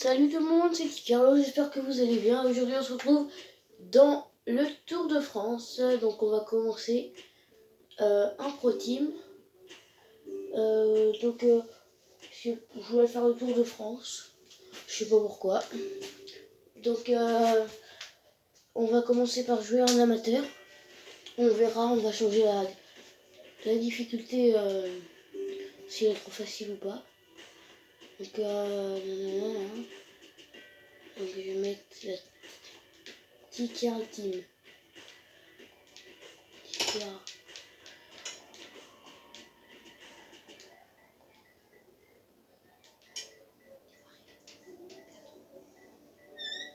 Salut tout le monde, c'est Carlo, j'espère que vous allez bien. Aujourd'hui on se retrouve dans le Tour de France. Donc on va commencer un pro team. Je voulais faire le Tour de France. Je sais pas pourquoi. Donc on va commencer par jouer en amateur. On verra, on va changer la difficulté si elle est trop facile ou pas. Donc, donc je vais mettre la T-Carl Team.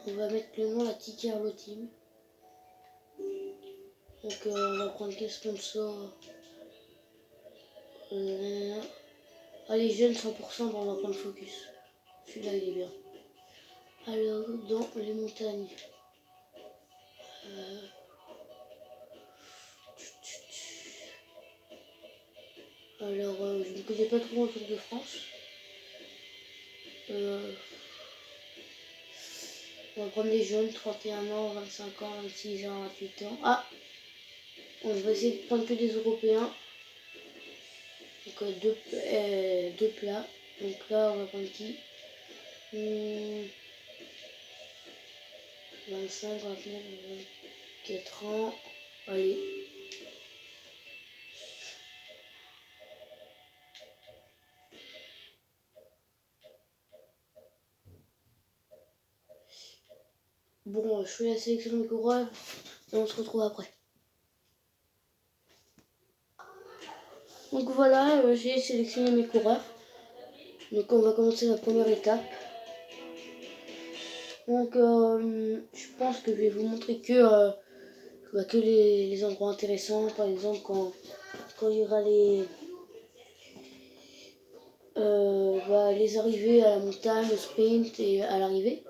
On va mettre le nom la T-Carlo Team. Donc on va prendre quel sponsor. Allez, jeune 100%, on va prendre Focus. Celui-là il est bien. Alors dans les montagnes. Alors je ne connais pas trop en Tour de France. On va prendre des jeunes, 31 ans, 25 ans, 26 ans, 28 ans. Ah, on va essayer de prendre que des Européens. Donc deux plats. Donc là on va prendre qui 25, 29, 24 ans. Allez. Bon, je fais la sélection de mes coureurs et on se retrouve après. Donc voilà, j'ai sélectionné mes coureurs. Donc on va commencer la première étape. Donc je pense que je vais vous montrer que les endroits intéressants. Par exemple quand il y aura les arrivées à la montagne, le sprint et à l'arrivée.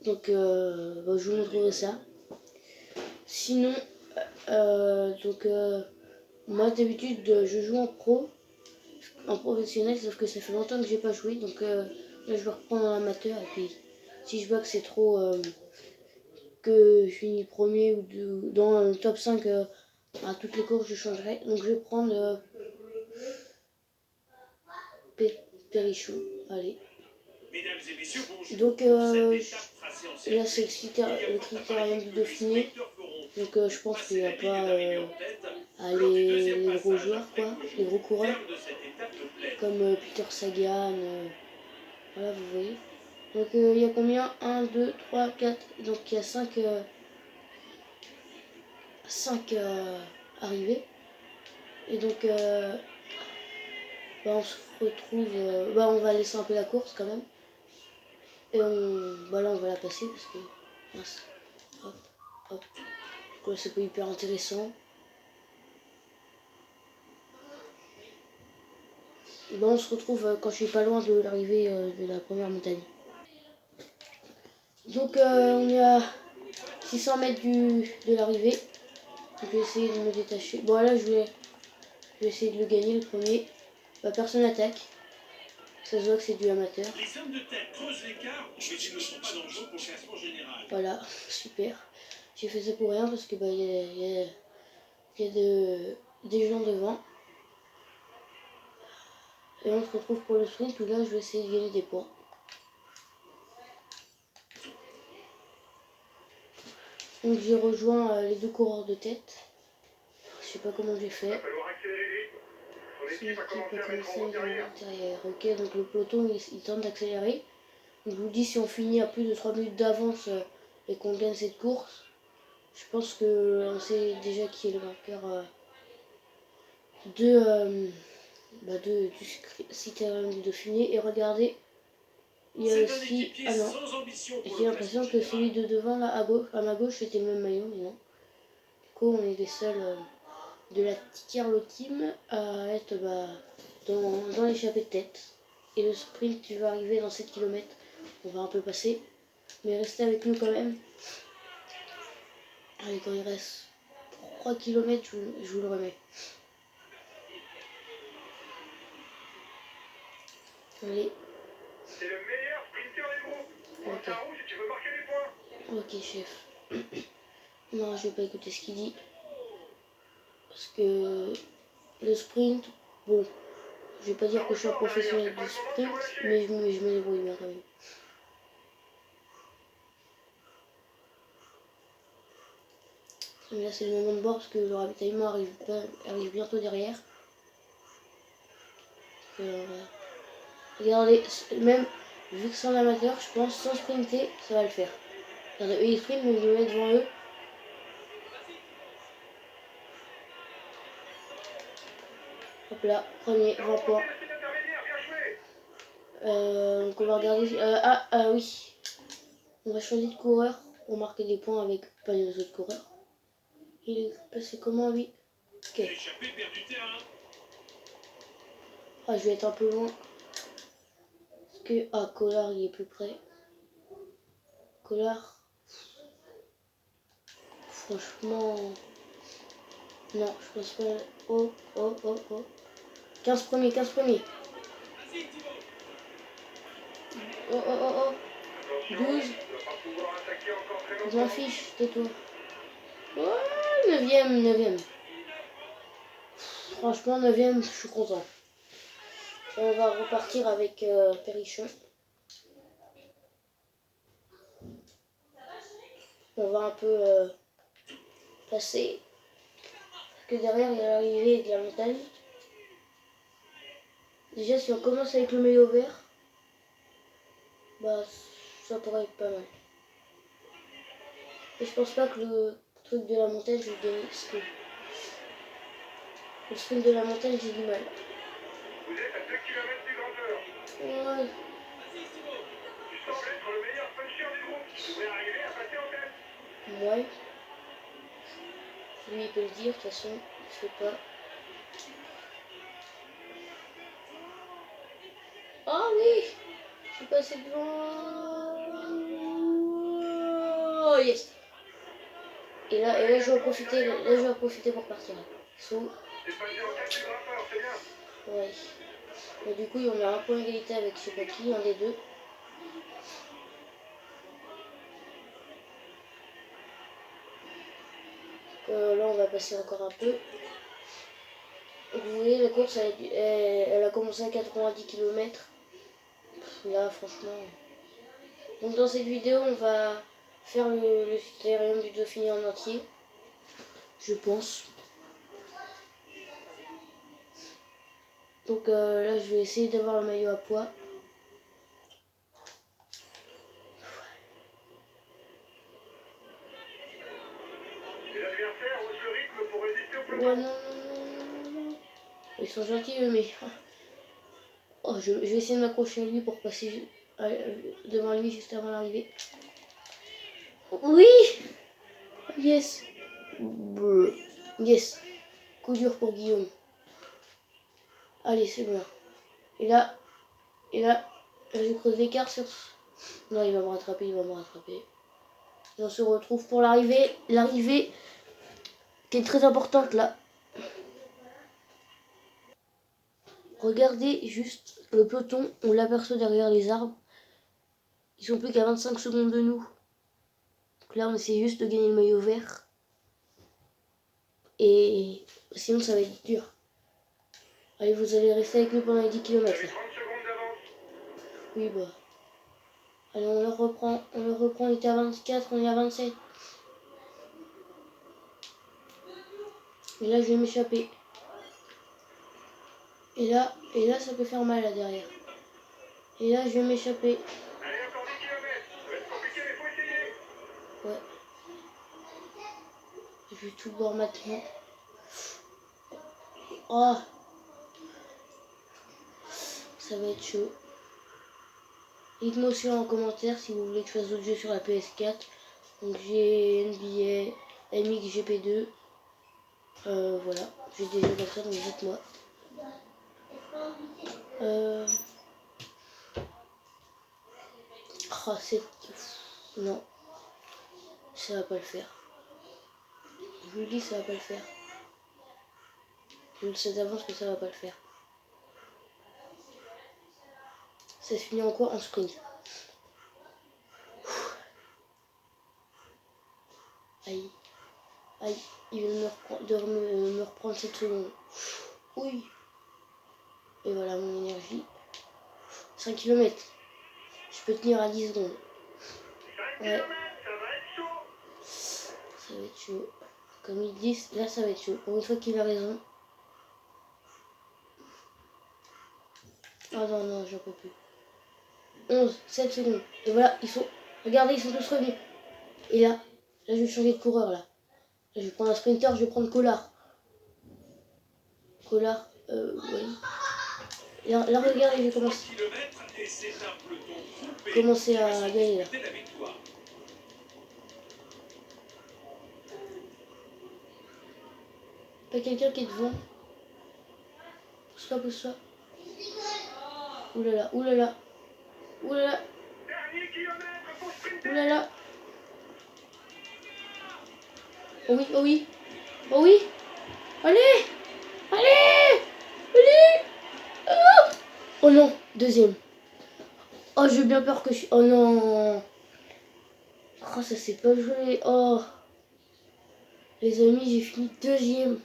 Donc je vous montrerai ça. Sinon, moi d'habitude je joue en professionnel, sauf que ça fait longtemps que j'ai pas joué. Donc là je vais reprendre en amateur. Et puis si je vois que c'est trop, que je finis premier ou dans le top 5 à toutes les courses, je changerai. Donc je vais prendre Périchou. Allez. Donc là c'est le critérium du Dauphiné. Donc je pense qu'il n'y a pas les gros joueurs, quoi, les gros coureurs, comme Peter Sagan, voilà, vous voyez. Donc il y a combien 1, 2, 3, 4, donc il y a 5 arrivées. Et donc on se retrouve, on va laisser un peu la course quand même. Et là on va la passer parce que, mince, hop, hop, quoi, c'est pas hyper intéressant. On se retrouve quand je suis pas loin de l'arrivée de la première montagne. Donc on est à 600 mètres de l'arrivée. Je vais essayer de me détacher. Bon là je vais essayer de le gagner le premier. Personne n'attaque. Ça se voit que c'est du amateur. Les hommes de tête creusent l'écart, mais ils ne sont pas dangereux pour le classement général. Voilà, super. J'ai fait ça pour rien parce que y a des gens devant. Et on se retrouve pour le sprint où là je vais essayer de gagner des points. Donc j'ai rejoint les deux coureurs de tête. Je sais pas comment j'ai fait. Ok, donc le peloton il tente d'accélérer. Je vous dis, si on finit à plus de 3 minutes d'avance et qu'on gagne cette course, je pense qu'on sait déjà qui est le vainqueur du critérium du Dauphiné. Et regardez, il y a aussi... Ah non, j'ai l'impression que celui de devant, là, à ma gauche, c'était le même maillot, mais non. Du coup, on est les seuls de la T-Carlo Team à être dans l'échappée de tête. Et le sprint qui va arriver dans 7 km, on va un peu passer. Mais restez avec nous quand même. Allez, quand il reste 3 km, je vous le remets. Allez. C'est le meilleur sprinter du groupe. Prends ta roue si tu veux marquer des points. Ok, chef. Non, je vais pas écouter ce qu'il dit. Parce que le sprint, bon, je vais pas dire que je suis un professionnel du sprint, mais je me débrouille bien quand même. Mais là, c'est le moment de bord parce que le ravitaillement arrive bientôt derrière. Regardez, même vu que c'est un amateur, je pense sans sprinter, ça va le faire. Regardez, eux ils sprintent, mais je me mets devant eux. Hop là, premier, 20 points. Donc on va regarder. Oui. On va changer de coureur pour marquer des points avec pas les autres coureurs. Il est passé comment lui? Ok. Ah, je vais être un peu loin. Parce que. Ah, Collard il est plus près. Collard. Franchement. Non, je pense pas. Oh, oh, oh, oh. 15 premiers, 15 premiers. Oh, oh, oh, oh. 12. Je m'en fiche, tais-toi. Ouais, 9ème, 9ème. Franchement, 9ème, je suis content. Et on va repartir avec Perrichon. On va un peu passer. Parce que derrière, il y a l'arrivée de la montagne. Déjà, si on commence avec le maillot vert, bah, ça pourrait être pas mal. Et je pense pas que le truc de la montagne, je vais gagner. Parce que le sprint de la montagne, j'ai du mal. Vous êtes à 2 km du grandeur. Ouais. Tu sembles être le meilleur puncher du groupe. Tu devrais arriver à passer en tête. Ouais. Lui, il peut le dire, de toute façon, je sais pas. Oh oui! Je suis passé devant. Oh yes! Et là, je vais en profiter pour partir. Saut. T'es passé en tête du grimpeur, c'est bien. Ouais. Et du coup, on a un point d'égalité avec je sais pas qui, un des deux. Là, on va passer encore un peu. Vous voyez, la course, elle a commencé à 90 km. Là, franchement. Donc, dans cette vidéo, on va faire le critérium du Dauphiné en entier. Je pense. Donc là, je vais essayer d'avoir le maillot à poids. Et l'adversaire hausse le rythme pour résister au peloton. Ouais, non. Ils sont gentils, eux, mais... Oh, je vais essayer de m'accrocher à lui pour passer devant lui juste avant l'arrivée. Oui! Yes! Brr. Yes! Coup dur pour Guillaume. Allez, c'est bien. Et là, je creuse l'écart sur... Non, il va me rattraper, Et on se retrouve pour l'arrivée. L'arrivée qui est très importante là. Regardez juste le peloton, on l'aperçoit derrière les arbres. Ils sont plus qu'à 25 secondes de nous. Donc là, on essaie juste de gagner le maillot vert. Et sinon, ça va être dur. Allez, vous allez rester avec nous pendant les 10 km. Là. 30 secondes d'avance. Oui, bah. Allez, on le reprend. On était à 24, on est à 27. Et là, je vais m'échapper. Et là, ça peut faire mal là derrière. Et là, je vais m'échapper. Allez, encore 10 km. Ça va être compliqué, mais faut essayer. Ouais. Je vais tout boire maintenant. Oh! Ça va être chaud. Dites-moi aussi en commentaire si vous voulez que je fasse d'autres jeux sur la PS4. Donc j'ai NBA, MX GP2. Voilà, j'ai des jeux comme ça, donc dites-moi. Oh, c'est... Non, ça va pas le faire. Je vous le dis, ça va pas le faire. Je le sais d'avance que ça va pas le faire. Ça se finit en quoi? En sprint. Aïe. Aïe. Il vient me reprendre 7 secondes. Oui. Et voilà mon énergie. 5 km. Je peux tenir à 10 secondes. 5 Ouais. km, ça va être chaud. Ça va être chaud. Comme ils disent, là ça va être chaud. Pour une fois qu'il a raison. Ah non, non, j'en peux plus. 11, 7 secondes. Et voilà, ils sont... Regardez, ils sont tous revenus. Et là, je vais changer de coureur, là. Là, je vais prendre un sprinter, je vais prendre Collard. Collard, oui. Là, regardez, je vais commencer à gagner, là. Pas quelqu'un qui est devant. Pousse-toi. Oulala, oulala. Oulala, Dernier kilomètre pour sprinter. oulala. Oh oui, oh oui. Oh oui. Allez. Allez. Allez. Oh, oh non, deuxième. Oh, j'ai bien peur que je... Oh non. Oh, ça s'est pas joué. Oh. Les amis, j'ai fini deuxième.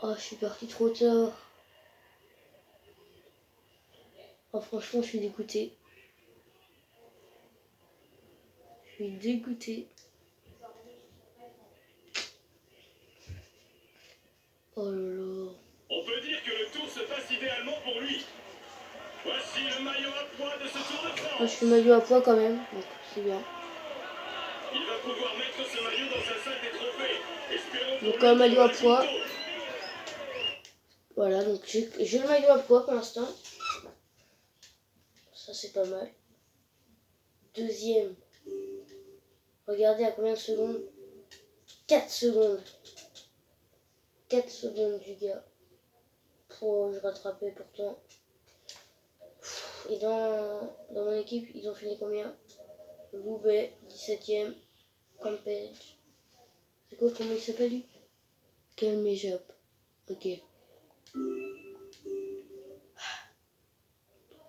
Oh, je suis parti trop tard. Oh, franchement, je suis dégoûté. Je suis dégoûté. Oh là là. On peut dire que le tour se passe idéalement pour lui. Voici le maillot à poids de ce Tour de Moi, je France. suis maillot à poids quand même, donc c'est bien. Il va pouvoir mettre ce maillot dans sa salle des trophées. Espérons pour Donc, lui un qu'il maillot à réussisse poids. le tour. Voilà, donc j'ai le maillot à poids pour l'instant. Ça, c'est pas mal. Deuxième. Regardez à combien de secondes? 4 secondes. 4 secondes du gars. Pour je rattrapais pourtant. Et dans mon équipe, ils ont fini combien? Loubet, 17ème. Campage. C'est quoi, comment il s'appelle lui? Kelmejop. Ok.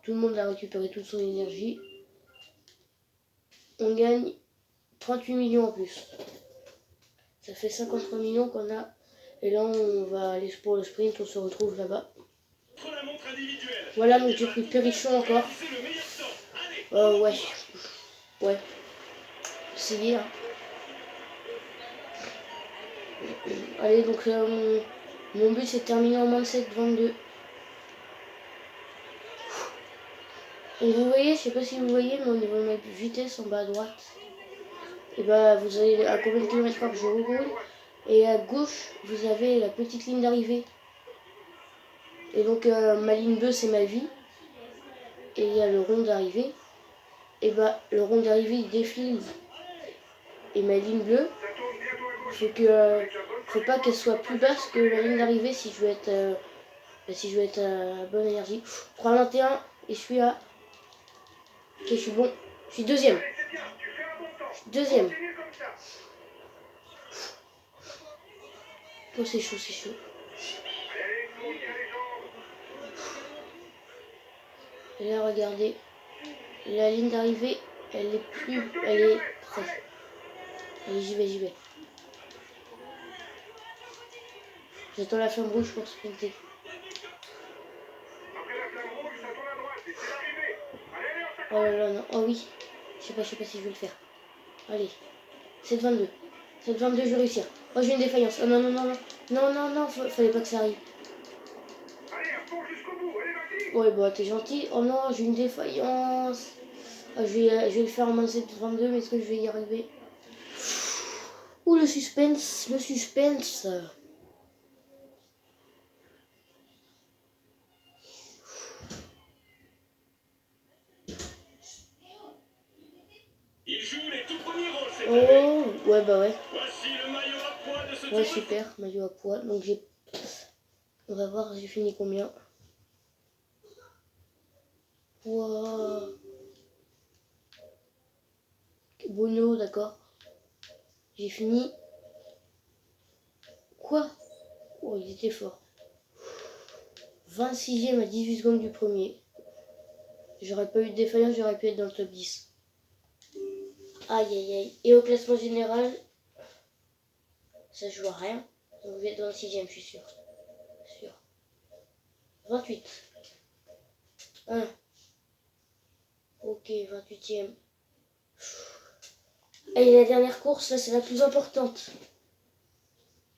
Tout le monde a récupéré toute son énergie. On gagne 38 millions en plus. Ça fait 53 millions qu'on a. Et là, on va aller pour le sprint. On se retrouve là-bas. La montre individuelle. Voilà, donc j'ai pris Perrichon encore. C'est le meilleur temps. Allez. Ouais. Ouais. Essayez, hein. Allez, donc mon but c'est de terminer en moins de 7,22. Donc vous voyez, je sais pas si vous voyez, mais au niveau de ma vitesse en bas à droite, et bah vous avez à combien de kilomètres heure je roule. Et à gauche, vous avez la petite ligne d'arrivée. Et donc ma ligne bleue c'est ma vie. Et il y a le rond d'arrivée. Et bah le rond d'arrivée il défile. Et ma ligne bleue, faut pas qu'elle soit plus basse que la ligne d'arrivée si je veux être à bonne énergie. 3,21 et je suis à... Ok, je suis bon. Je suis deuxième. Deuxième. Oh, c'est chaud, c'est chaud. Et là, regardez. La ligne d'arrivée, elle est près. Allez, j'y vais. J'attends la flamme rouge pour sprinter. Oh là là, non. Oh oui. Je sais pas si je vais le faire. Allez. 7,22. 7,22, je vais réussir. Oh, j'ai une défaillance. Oh non. Non, fallait pas que ça arrive. Ouais, bah t'es gentil. Oh non, j'ai une défaillance. Oh, je vais le faire en moins de 7,22, mais est-ce que je vais y arriver? Ouh, le suspense. Il joue les tout premiers rôles cette année. Oh, ouais, bah ouais. Voici le maillot à poids de ce Ouais, Tour de super, maillot à poids. Donc on va voir, j'ai fini combien. Wow. Bono, d'accord. J'ai fini. Quoi? Oh, il était fort. 26e à 18 secondes du premier. J'aurais pas eu de défaillance, j'aurais pu être dans le top 10. Aïe aïe aïe. Et au classement général, ça joue à rien. Donc je vais être dans le 6e, je suis sûr. 28. 1. Ok, 28e. Et la dernière course, là, c'est la plus importante.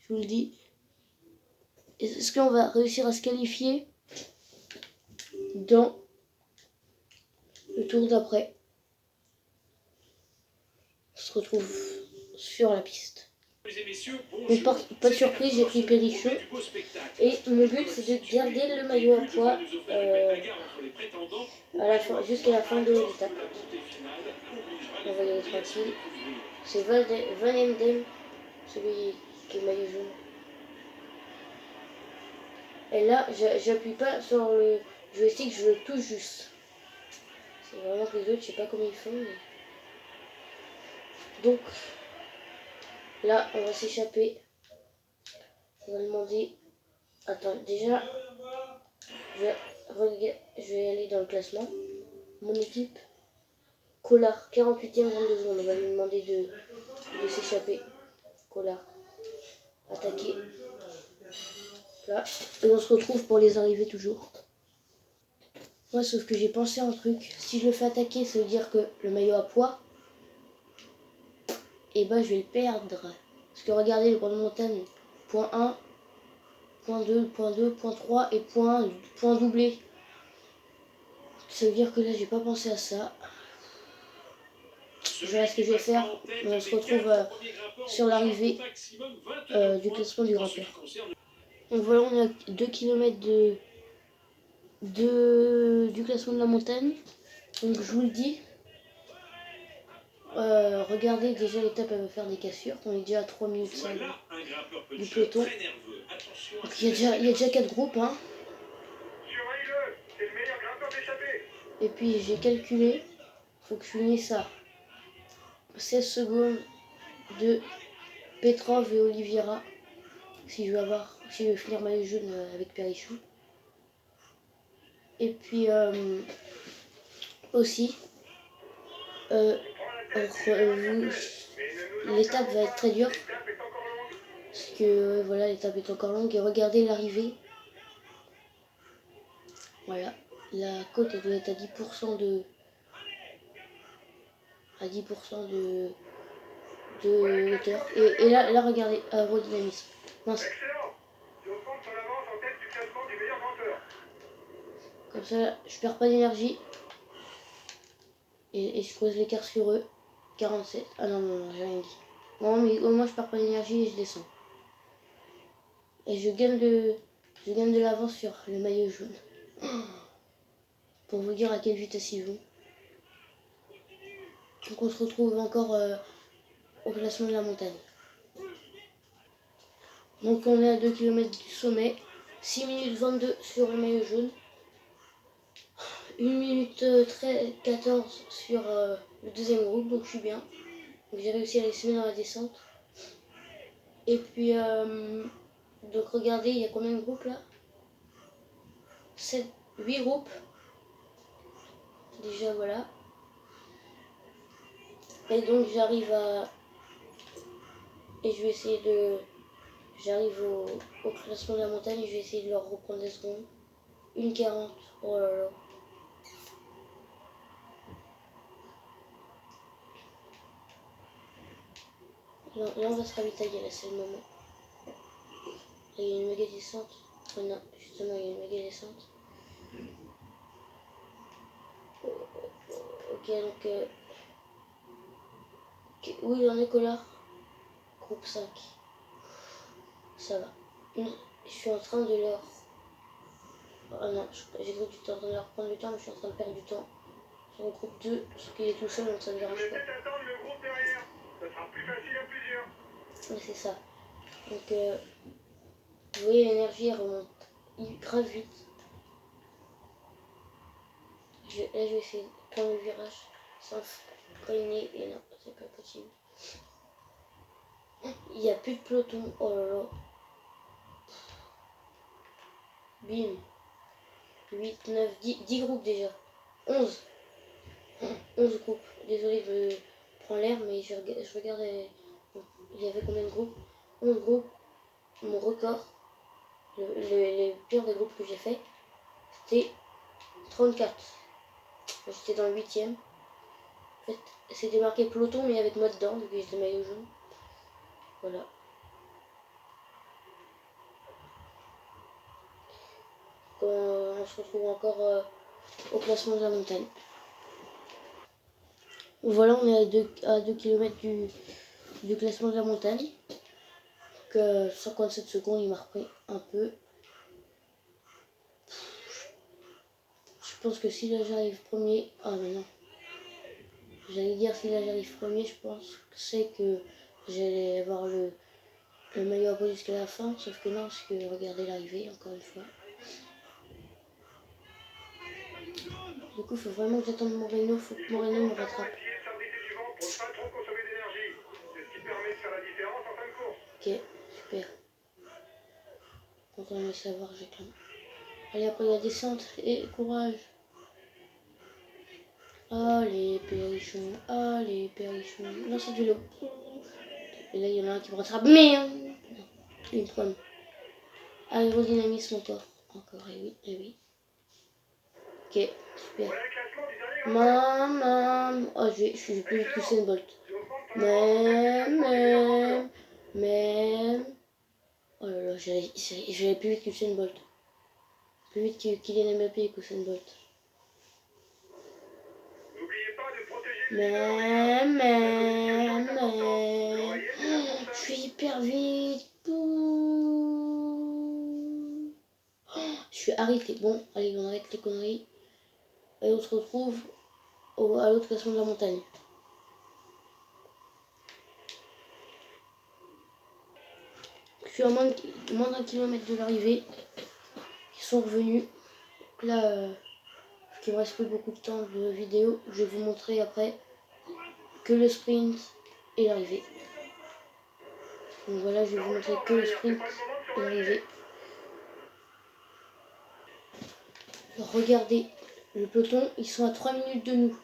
Je vous le dis. Est-ce qu'on va réussir à se qualifier dans le tour d'après? On se retrouve sur la piste. Donc pas de surprise, j'ai pris Pélichon. Et mon but, c'est de garder le maillot à poids jusqu'à la fin de l'étape. On va y aller tranquille. C'est Van Emden, celui qui est maillot jaune. Et là, j'appuie pas sur le joystick, je le touche juste. C'est vraiment que les autres, je sais pas comment ils font. Mais... Donc, là, on va s'échapper. On va demander... Attends, déjà, je vais aller dans le classement. Mon équipe, Collard, 48e, 22 secondes. On va lui demander de s'échapper. Collard, attaquer. Là, et on se retrouve pour les arrivées toujours. Moi, sauf que j'ai pensé à un truc. Si je le fais attaquer, ça veut dire que le maillot à poids, et ben je vais le perdre. Parce que regardez, le grande montagne, point 1, point 2, point 2, point 3 et point doublé. Ça veut dire que là, j'ai pas pensé à ça. Je verrai ce que je vais faire. On se retrouve sur l'arrivée du classement du grimpeur. Donc voilà, on est à 2 km du classement de la montagne. Donc je vous le dis. Regardez, déjà l'étape elle va faire des cassures. On est déjà à 3 minutes 5 du peloton. Donc il y a déjà 4 groupes. Hein. Surveille-le, c'est le meilleur grimpeur d'échappée. Et puis j'ai calculé, faut que je finisse ça. 16 secondes de Petrov et Oliveira. Si je veux finir maillot jaune avec Perichou. Et puis aussi, l'étape va être très dure. Parce que voilà, l'étape est encore longue. Et regardez l'arrivée. Voilà, la côte elle doit être à 10% de hauteur. Et là regardez, aérodynamisme. Mince. Excellent. Dauphin s'en avance en tête du classement des meilleurs grimpeurs. Comme ça, je perds pas d'énergie. Et je creuse l'écart sur eux. 47. Ah non, j'ai rien dit. Bon, mais au moins je perds pas d'énergie et je descends. Et je gagne de l'avance sur le maillot jaune. Pour vous dire à quelle vitesse ils vont. Donc on se retrouve encore au classement de la montagne. Donc on est à 2 km du sommet. 6 minutes 22 sur le maillot jaune. 1 minute 14 sur le deuxième groupe, donc je suis bien. Donc j'ai réussi à les semer dans la descente. Et puis, donc regardez, il y a combien de groupes là? 8 groupes. Déjà voilà. Et donc j'arrive à... Et je vais essayer de... J'arrive au classement de la montagne et je vais essayer de leur reprendre des secondes. 1,40. Oh là là. Là on va se ravitailler, là c'est le moment. Là, il y a une méga descente. Oh, non, justement il y a une méga descente. Ok, donc... Oui, il en est Collard. Groupe 5. Ça va. Je suis en train de leur... Oh non, j'ai cru que j'étais en train de leur prendre du temps, mais je suis en train de perdre du temps. Sur le groupe 2, sauf qu'il est tout seul, donc ça ne me Vous dérange pouvez pas. peut-être attendre le groupe derrière. Ça sera plus facile à plusieurs. Mais c'est ça. Donc, vous voyez, l'énergie elle remonte grave vite. Là, je vais essayer de prendre le virage sans freiner. Et non, c'est pas possible. Il n'y a plus de peloton. Oh là là. Bim. 8, 9, 10 groupes déjà. 11. 11 groupes. Désolé, je prends l'air, mais je regarde il y avait combien de groupes. 11 groupes. Mon record, les pires des groupes que j'ai fait, c'était 34. J'étais dans le 8e. En fait, c'était marqué peloton, mais avec moi dedans, vu que j'étais maillot jaune. Voilà. On se retrouve encore au classement de la montagne. Voilà, on est à 2 km du classement de la montagne. Donc, 57 secondes, il m'a repris un peu. Je pense que si là j'arrive premier... Ah mais non. J'allais dire si là j'arrive premier, je pense que c'est que j'allais avoir le maillot à poil jusqu'à la fin. Sauf que non, parce que regardez l'arrivée, encore une fois. Du coup, il faut vraiment que j'attende Moreno. Faut que Moreno me rattrape. Ok, super. Content de le savoir, j'acclame. Allez, après la descente, et courage. Allez, Perrichon, allez, Perrichon. Non, c'est du lot. Et là, il y en a un qui me rattrape. Merde! Il me prend. Aérodynamisme encore. Encore, et oui. Ok, super. Maman. Oh, je suis plus vite que Usain Bolt. Même. Oh là là, j'allais plus vite que Usain Bolt. Plus vite que Kylian Mbappé et Usain Bolt. Même. Je suis hyper vite. Je suis arrêté. Bon, allez, on arrête les conneries. Et on se retrouve à l'autre classement de la montagne. Je suis à moins d'un kilomètre de l'arrivée. Ils sont revenus. Là, il me reste plus beaucoup de temps de vidéo. Je vais vous montrer après que le sprint et l'arrivée. Donc voilà, je vais vous montrer que le sprint et l'arrivée. Regardez, le peloton, ils sont à 3 minutes de nous.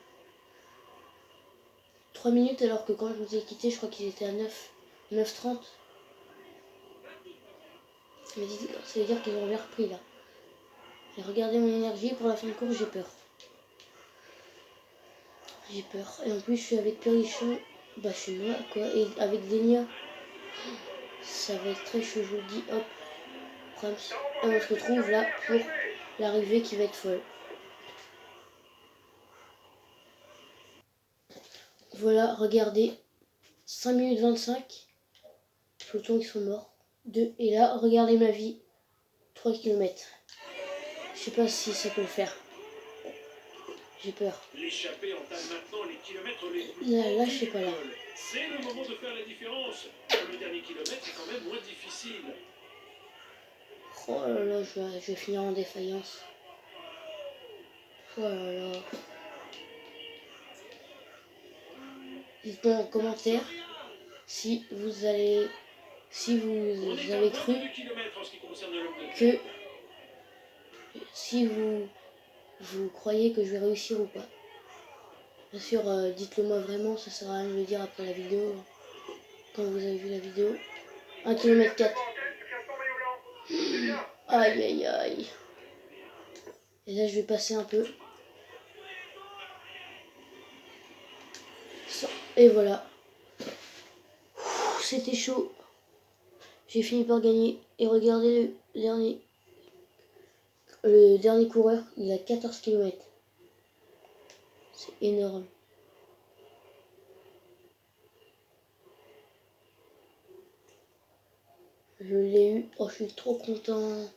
3 minutes alors que quand je vous ai quitté, je crois qu'ils étaient à 9h30. Mais ça veut dire qu'ils ont bien repris là. Et regardez mon énergie, pour la fin de course, j'ai peur. J'ai peur. Et en plus, je suis avec Perrichon, bah chez moi quoi. Et avec Denia, ça va être très chaud, je vous le dis. Hop, Prams. Et on se retrouve là pour l'arrivée qui va être folle. Voilà, regardez. 5 minutes 25. Pelotons qui sont morts. 2. Et là, regardez ma vie. 3 km. Je sais pas si ça peut le faire. J'ai peur. L'échappée entame maintenant les kilomètres les plus Là, je sais pas là. C'est le moment de faire la différence. Le dernier kilomètre est quand même moins difficile. Oh là là, je vais finir en défaillance. Oh là là. Dites-moi en commentaire si vous avez cru que si vous croyez que je vais réussir ou pas. Bien sûr, dites-le moi vraiment, ça sert à rien de le dire après la vidéo. Quand vous avez vu la vidéo. 1 km 4. Aïe aïe aïe. Et là je vais passer un peu. Et voilà. C'était chaud. J'ai fini par gagner. Et regardez le dernier coureur, il a 14 km. C'est énorme. Je l'ai eu. Oh, je suis trop content.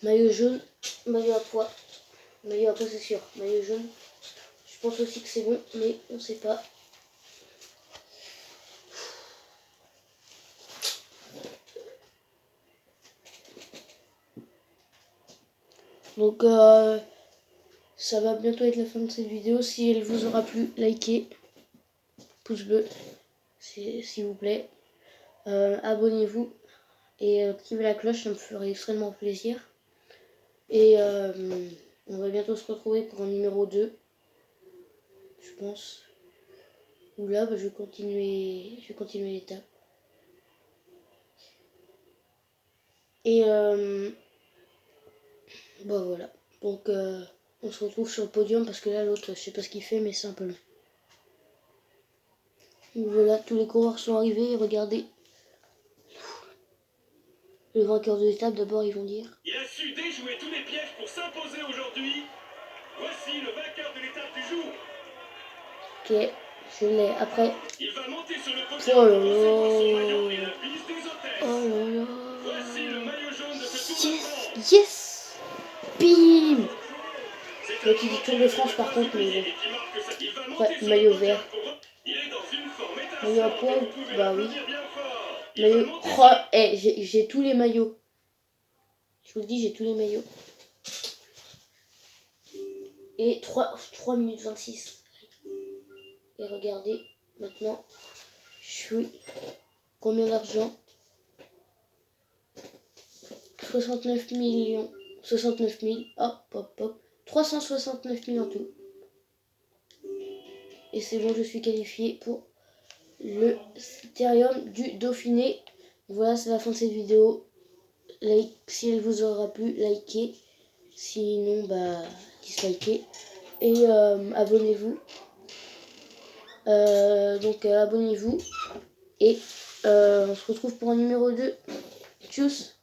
Maillot jaune, maillot à pois. Maillot à pois, c'est sûr. Maillot jaune. Je pense aussi que c'est bon, mais on sait pas. Donc, ça va bientôt être la fin de cette vidéo. Si elle vous aura plu, likez. Pouce bleu, s'il vous plaît. Abonnez-vous. Et activer la cloche, ça me ferait extrêmement plaisir. Et on va bientôt se retrouver pour un numéro 2, je pense. Où là, je vais continuer l'étape. Et voilà. Donc on se retrouve sur le podium parce que là l'autre, je sais pas ce qu'il fait, mais c'est un peu long. Donc voilà, tous les coureurs sont arrivés et regardez. Le vainqueur de l'étape, d'abord, ils vont dire. Il a su déjouer tous les pièges pour s'imposer aujourd'hui. Voici le vainqueur de l'étape du jour. Ok, je l'ai. Après. Il va monter sur le Oh podium là pour recevoir son maillot et là. la bise des hôtesses. Oh là là. Voici le maillot jaune de ce Tour de France. Yes. Bim. C'est L'autre il dit Tour de France par contre, mais bon. et qui marque ça. Il va monter Ouais, sur maillot le podium vert. pour... Il est dans une forme Maillot à étincelante poids, et vous pouvez bah oui. l'applaudir bien fort. Il Maillot. va monter Oh, hey, j'ai tous les maillots. Je vous le dis, j'ai tous les maillots. Et 3 minutes 26. Et regardez, maintenant, je suis combien d'argent? 69 millions. 69 000. Hop, hop, hop. 369 000 en tout. Et c'est bon, je suis qualifié pour le Critérium du Dauphiné. Voilà, c'est la fin de cette vidéo. Like, si elle vous aura plu, likez. Sinon, bah, dislikez. Et abonnez-vous. Donc, abonnez-vous. Et on se retrouve pour un numéro 2. Tchuss!